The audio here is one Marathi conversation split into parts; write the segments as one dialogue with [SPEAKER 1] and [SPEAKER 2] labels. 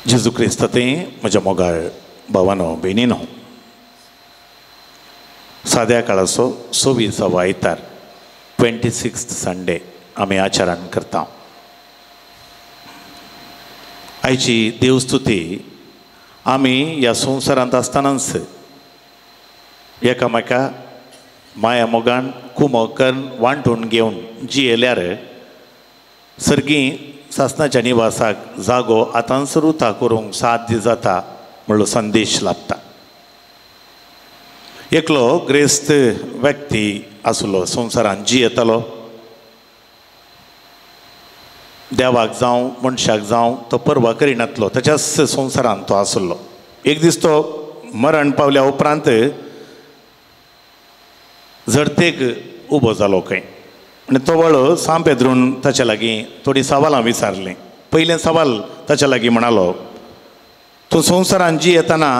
[SPEAKER 1] जेजू क्रिस्तांतय म्हज्या मोगाळ भावानो भयणीनो, साद्या काळाचो 26वा आयतार 26th संडे आमी आचरण करता. आयची देवस्तुती आमी ह्या संवसारांत आसतनाच एकामेका माया मोगान कुमोकन वांटून घेवन जियेल्यार सर्गी सासणाच्या निवासाक जागो आतांच रुता करूंक साध्य जाता म्हणलो संदेश लाभता. एकलो ग्रेस्त व्यक्ती आसलो, संवसारांत जियेतालो. देवाक जावं मनशाक जावं तो परवा करिनातलो, ताच्याच संवसारांत तो आसलो. एक दीस तो मरण पावल्या उपरांत झडतेक उबो जालो खंय आनी तो वळो सांपेद्रून ताचे लागीं थोडी सवालां विचारलीं. पयलें सवाल ताचे लागीं म्हणालो, तूं संवसारांत जियेतना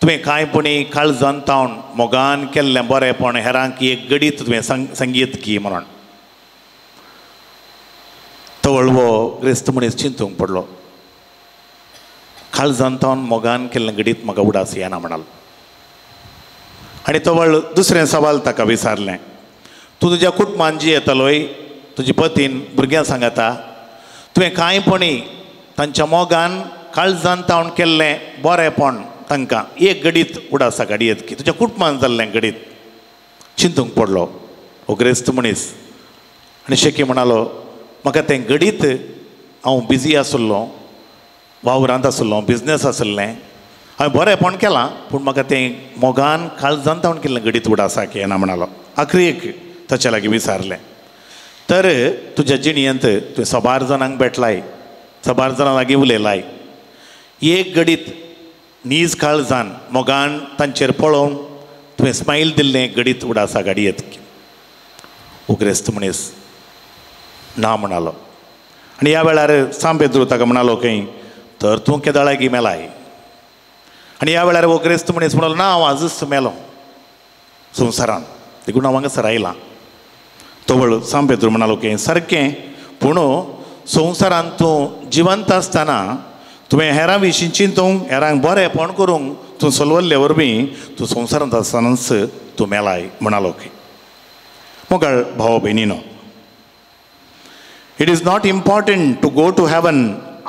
[SPEAKER 1] तुवें कांयपणी काळजान तावन मोगान केल्लें बरेंपण हेरांक एक घडीत तुवें संगीत की म्हणून. तो व्हडलो ग्रेस्त मनीस चिंतूंक पडलो. काळजान तावन मोगान केल्लें घडीत म्हाका उडास येना म्हणालो. आनी तो व्हडलो दुसरें सवाल ताका विचारलें, तूं तुज्या कुटुंबान जियेतलोय, तुजी पतीन भुरग्यां सांगता तुवें कांयपणी तांच्या मोगान काळजान तावन केल्लें बरेंपण तांकां एक घडीत उडासा घडयत की, तुज्या कुटुंबान जाल्लें घडीत. चिंतूंक पडलो हो ग्रेस्त मनीस आनी शेकी म्हणालो, म्हाका तें घडीत हांव बिजी आसलो, वावरांत आसलो, बिजनेस आसलें, हांवें बरेंपण केलां, पूण म्हाका तें मोगान काळजान तावन केल्लें घडीत उडासाक येना म्हणालो. आखरीक ताचे लागीं विचारलें, तर तुज्या जिणयेंत तुवें सबार जाणांक भेटलाय, सबार जाणां लागीं उलयलाय, एक घडीत नीज काळजान मोगान तांचेर पळोवन तुवें स्मायल दिल्लें घडीत उडासा घडयत की. हो ग्रेस्त मनीस ना म्हणालो. आनी ह्या वेळार सांपेद्रू ताका म्हणालो खंय, तर तूं केदाळागी मेलाय. आनी ह्या वेळार हो ग्रेस्त मनीस म्हणालो, ना हांव आजूच मेलो संवसारांत, देखून हांव हांगासर आयलां. तो वळ सांपेद्रू म्हणालो की सारकें, पूण संवसारांत तूं जिवंत आसतना तुवें हेरां विशीं चिंतूंक, हेरांक बरेंपण करूंक तूं चलवल्ले वरवीं तूं संवसारांत आसतनाच तूं मेलाय म्हणालो की. मोगाळ भाव भयणीनो, it is not important to go to heaven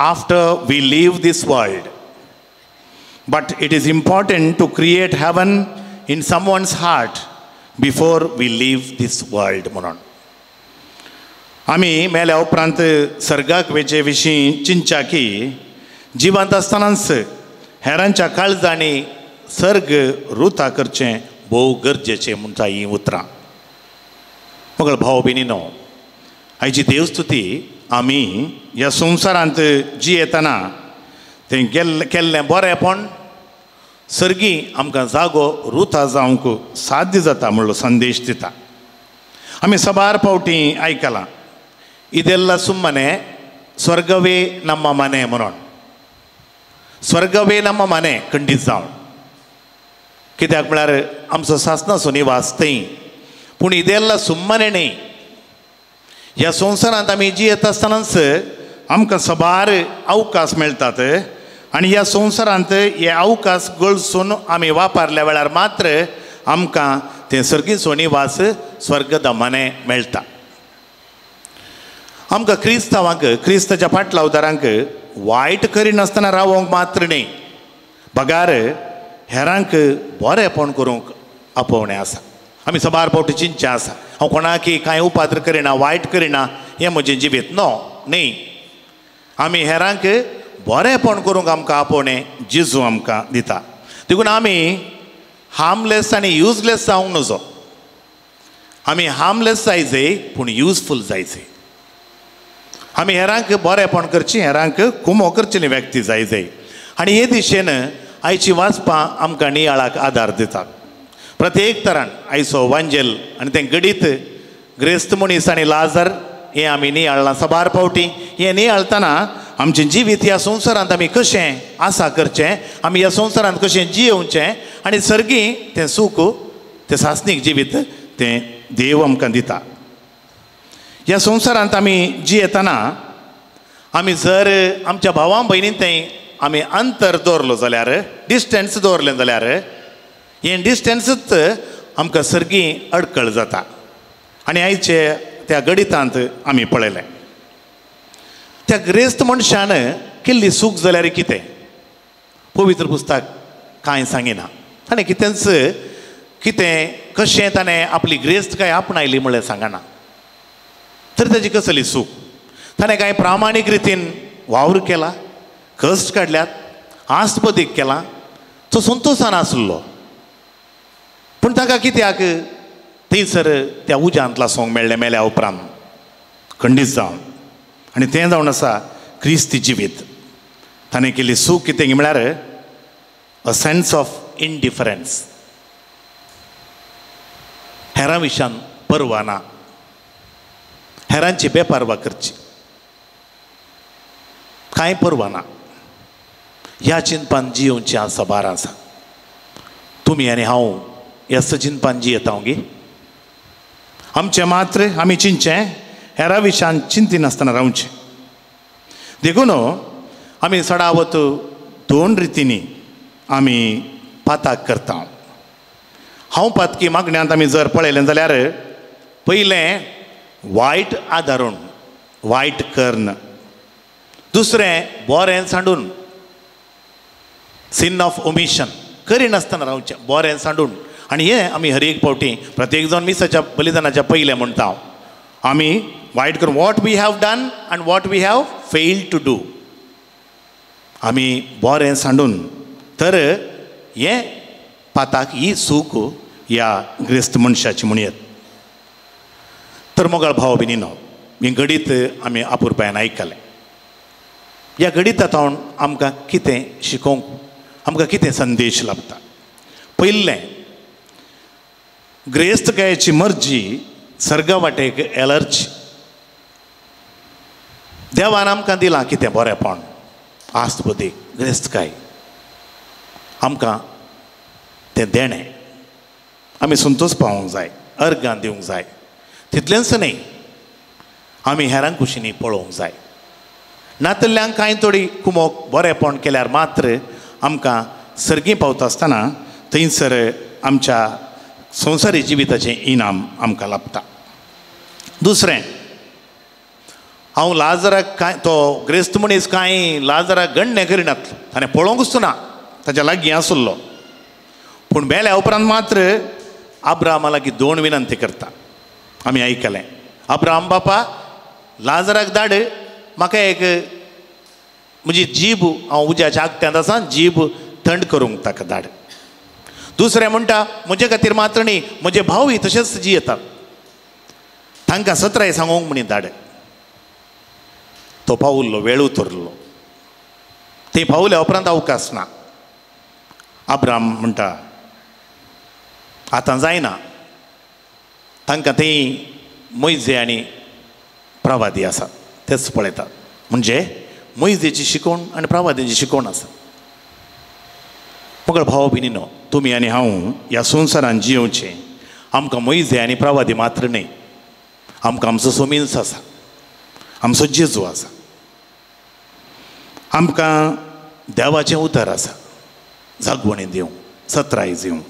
[SPEAKER 1] after we leave this world, but it is important to create heaven in someone's heart before we leave this world म्हणून. आमी मेल्या उपरांत सर्गाक वेचे विशीं चिंतच्या की जिवंत आसतनाच हेरांच्या काळजांनी सर्ग रुता करचें भोव गरजेचें म्हणटा हीं उतरां. मोगाळ भाव भयणीनो, आयची देवस्तुती आमी ह्या संवसारांत जियेतना तें केल्लें बरेंपण सर्गी आमकां जागो रुता जावंक साध्य जाता म्हणलो संदेश दिता. आमी सबार फावटी आयकलां, इदेल्ला सुಮ್ಮನೆ ಸ್ವರ್ಗವೇ ನಮ್ಮ ಮನೆ म्हणून. स्वर्गवे ನಮ್ಮ ಮನೆ खंडीत जावन, कित्याक म्हळ्यार आमचो सासणाचो निवास थंय, पूण इदेल्ला सुಮ್ಮನೆ न्ही. ह्या संवसारांत आमी जियेत आसतनाच आमकां सबार अवकाश मेळटात आनी ह्या संवसारांत हे अवकाश गळसून आमी वापरल्या वेळार मात्र आमकां तें सर्गीचो निवास स्वर्गधामाने मेळटा. आमकां क्रिस्तांवांक, क्रिस्ताच्या फाटलावदारांक वायट करिनासतना रावोंक मात्र न्ही, बगार हेरांक बरेंपण करूंक आपोवणें आसा. आमी सबार फावटी चिंतचें आसा, हांव कोणाकय कांय उपाद्र करिना, वायट करिना, हें म्हजें जिवीत न्ही. आमी हेरांक बरेंपण करूंक आमकां आपोवणें जेजू आमकां दिता. देखून आमी हार्मलेस आनी युजलेस जावंक नजो. आमी हार्मलेस जायचे पूण युजफूल जायचे. आमी हेरांक बरेंपण करचें, हेरांक कुमो करचें व्यक्ती जायचे. आनी हे दिशेन आयची वाचपां आमकां नियाळाक आदार दितात. प्रत्येक तरान आयचो वांजेल आनी तें घडीत ग्रेस्त मनीस आनी लाजर हें आमी नियाळ्ळां सबार फावटी. हें नियाळतना आमचें जिवीत ह्या संवसारांत आमी कशें आसा करचें, आमी ह्या संवसारांत कशें जियोवचें आनी सर्गी तें सूख, तें सासणीक जिवीत तें देव आमकां दिता. ह्या संवसारांत आमी जियेतना आमी जर आमच्या भावां भयणीं थंय आमी अंतर दवरलो जाल्यार डिस्टन्स दवरलें जाल्यार हें डिस्टन्सूच आमकां सर्गी अडकळ जाता. आनी आयचे त्या गणितांत आमी पळयलें त्या ग्रेस्त मनशान केल्ली चूक जाल्यार कितें पवित्र पुस्तक कांय सांगिना. ताणें कितेंच कितें कशें ताणें आपली ग्रेस्तकाय आपणायली म्हळ्यार सांगना. तर ताजी कसली चूक. ताणें कांय प्रामाणीक रितीन वावर केला, कश्ट काडल्यात, आस्पदीक केला, तो संतोशान आसलो. पूण ताका कित्याक थंयसर त्या उज्यांतला सोंग मेळ्ळें मेल्या उपरांत खंडीत जावन. आनी तें जावन आसा क्रिस्ती जिवीत. ताणें केल्ली चूक कितें म्हळ्यार अ सेन्स ऑफ इनडिफरन्स. हेरां विशयान परवा ना, हेरांची बेपारवा करची, कांय परवा ना. ह्या चिंतपान जियोवचें आसा बार आसा. तुमी आनी हांव ह्या चिंतपान जियेता गे. आमचें मात्र आमी चिंतचें, हेरां विशयान चिंती नासतना रावचें. देखून आमी सडावत दोन रितींनी आमी पाताक करता. हांव पातकी मागण्यांत आमी जर पळयलें जाल्यार पयलें वायट आदारून, वायट कर्ण. दुसरें बरें सांडून, सीन ऑफ ओमिशन, करिनासतना रावचें, बरें सांडून. आनी हें आमी हर एक फावटी प्रत्येक जावन मिसाच्या बलिदानाच्या पयलें म्हणटा आमी वायट करून वॉट वी हॅव डन आनी what we have failed to do. आमी बरें सांडून तर हें पाताक ही चूक ह्या ग्रेस्त मनशाची म्हणयत. तर मोगाळ भाव भयणीनो, ही गणीत आमी आपुरबायेन आयकलें. ह्या गणितांत आमकां कितें शिकोवंक, आमकां कितें संदेश लाभता. पयलें, ग्रेस्तकायेची मर्जी सर्गा वाटेक एलर्जी. देवान आमकां दिलां कितें बरेंपण, आस्पदीक ग्रेस्तकाय. आमकां तें देणें आमी संतोश पावोवंक जाय, अर्गां दिवंक जाय. तितलेंच न्ही, आमी हेरां कुशींनी पळोवंक जाय. नातल्ल्यांक कांय थोडी कुमोक बरेंपण केल्यार मात्र आमकां सर्गी पावता आसतना थंयसर आमच्या संवसारी जिविताचें इनाम आमकां लाभता. दुसरें, हांव लाजराक कांय, तो ग्रेस्त मनीस कांय लाजराक गण्य करिनातलो, ताणें पळोवंकूच ना, ताच्या लागीं आसलो. पूण मेल्या उपरांत मात्र अब्राहमा लागीं 2 विनंती करता. आमी आयकलें, अब्राहम बापा लाजराक धाड, म्हाका एक म्हजी जीब, हांव उज्याच्या आगत्यांत आसा, जीब थंड करूंक ताका धाड. दुसरें म्हणटा, म्हजे खातीर मात्र न्ही, म्हजे भावय तशेंच जियेतात, तांकां 17 सांगूंक म्हणी धाड. तो पावुल्लो, वेळ उतरलो. थंय पावल्या उपरांत अवकाश ना. अब्राहम म्हणटा आतां जायना. तांकां थंय मोइजे आनी प्रवादी आसा, तेच पळयतात. म्हणजे मोइजेची शिकवण आनी प्रवादीची शिकवण आसा. मोगळ भाव भयणीनो, तुमी आनी हांव ह्या संवसारान जियोवचें. आमकां मोइजे आनी प्रवादी मात्र न्ही, आमकां आमचो सोमिन्स आसा, आमचो जेजू आसा, आमकां देवाचें उतर आसा, जागवणी दिवंक, सत्राय दिवंक.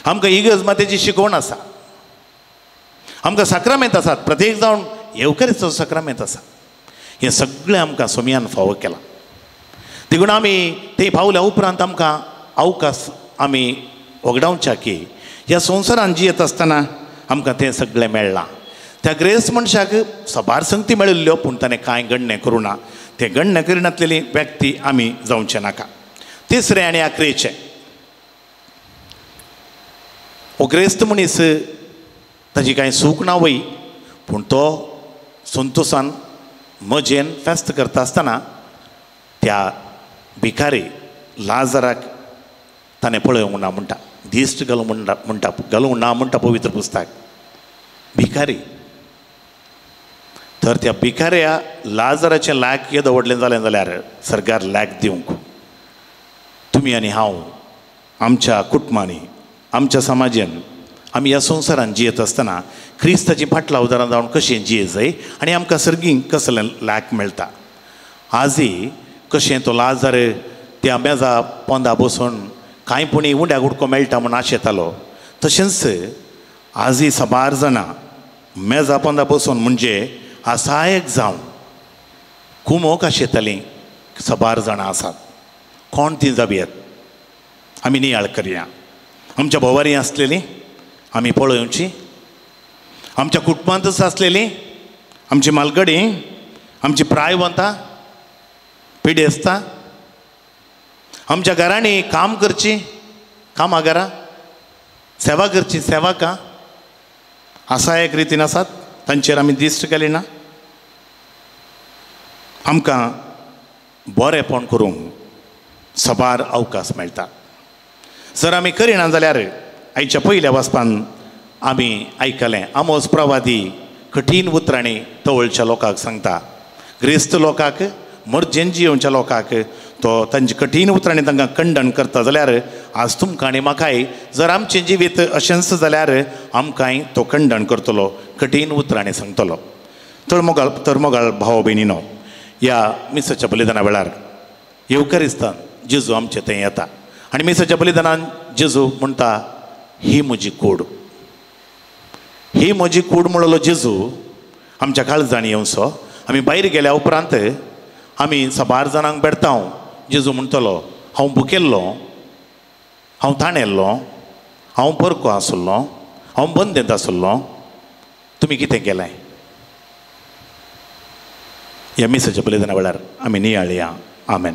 [SPEAKER 1] आमकां इगर्ज मातेची शिकवण आसा, आमकां साक्रामेंत आसात, प्रत्येक जावन येवकारीचो साक्रामेंत आसा. हें सगळें आमकां सोमयान फावो केलां. देखून आमी थंय पावल्या उपरांत आमकां अवकाश आमी वगडावच्या की ह्या संवसारान जियेत आसतना आमकां तें सगळें मेळ्ळां. त्या ग्रेस्त मनशाक सबार संगती मेळिल्ल्यो, पूण ताणें कांय गण्य करूं ना. तें गण्य करिनासलेली व्यक्ती आमी जावचें नाका. तिसरें आनी आखरेचें, हो ग्रेस्त मनीस ताजी कांय चूक ना वय, पूण तो संतोशान मजेन फेस्त करता आसतना त्या भिकारी लाजराक ताणें पळोवंक ना म्हणटा, दिश्ट घालूंक घालूंक ना म्हणटा पवित्र पुस्तक. भिकारी तर त्या भिकाऱ्या लाजराचें लायक येद व्हडलें जालें जाल्यार सरकार लायक दिवंक तुमी आनी हांव आमच्या कुटुंबांनी, आमच्या समाजान, आमी ह्या संवसारान जियेत आसतना क्रिस्ताची फाटलां उदारां जावन कशें जिये जाय आनी आमकां सर्गींक कसलें लायक मेळटा आजी कशें तो लाजार त्या मेजा पोंदा बसून कांय पुणी उंड्याक उडको मेळटा म्हूण आशेतालो तशेंच आजी साबार जाणां मेजा पोंदा बसून म्हणजे आसायक जावन कुमोक आशेतालीं साबार जाणां आसात. कोण तीं जाबियत आमी नियाळ करया. आमच्या भोवारी आसलेलीं आमी पळोवची, आमच्या कुटुंबांतच आसलेलीं आमची मालगडी, आमची प्रायवंतां पिडेस्तां, आमच्या घरांनी काम करची कामागारां, सेवा करची सेवाकां आसायक रितीन आसात. तांचेर आमी दिश्ट केली ना. आमकां बरेंपण करूंक साबार अवकाश मेळटा. जर आमी करिना जाल्यार आयच्या पयल्या वचपान आमी आयकलें आमोस प्रवादी कठीण उतरांनी तवळच्या लोकांक सांगता. ग्रेस्त लोकांक मर्जेन जियोवच्या लोकांक तो तांचे कठीण उतरांनी तांकां खंडन करता जाल्यार आज तुमकां आनी म्हाकाय जर आमचें जिवीत अशेंच जाल्यार आमकांय तो खंडन करतलो, कठीण उतरांनी सांगतलो. तरमोगाळ भाव भयणीनो, ह्या मिसाच्या बलिदाना वेळार येवकारिस्तान जेजू आमचे थंय येता आनी मिसाच्या बलिदानान जेजू म्हणटा ही म्हजी कूड. ही म्हजी कूड म्हणलो जेजू आमच्या काळजान येवचो. आमी भायर गेल्या उपरांत आमी साबार जाणांक बेडतांव जेजू म्हणटलो हांव भुकेल्लो, हांव ताणेल्लो, हांव परको आसुल्लो, हांव बंदेंत आसुल्लो, तुमी कितें केलें. ह्या मिसाच्या बलिदाना वेळार आमी नियाळया. आमेन.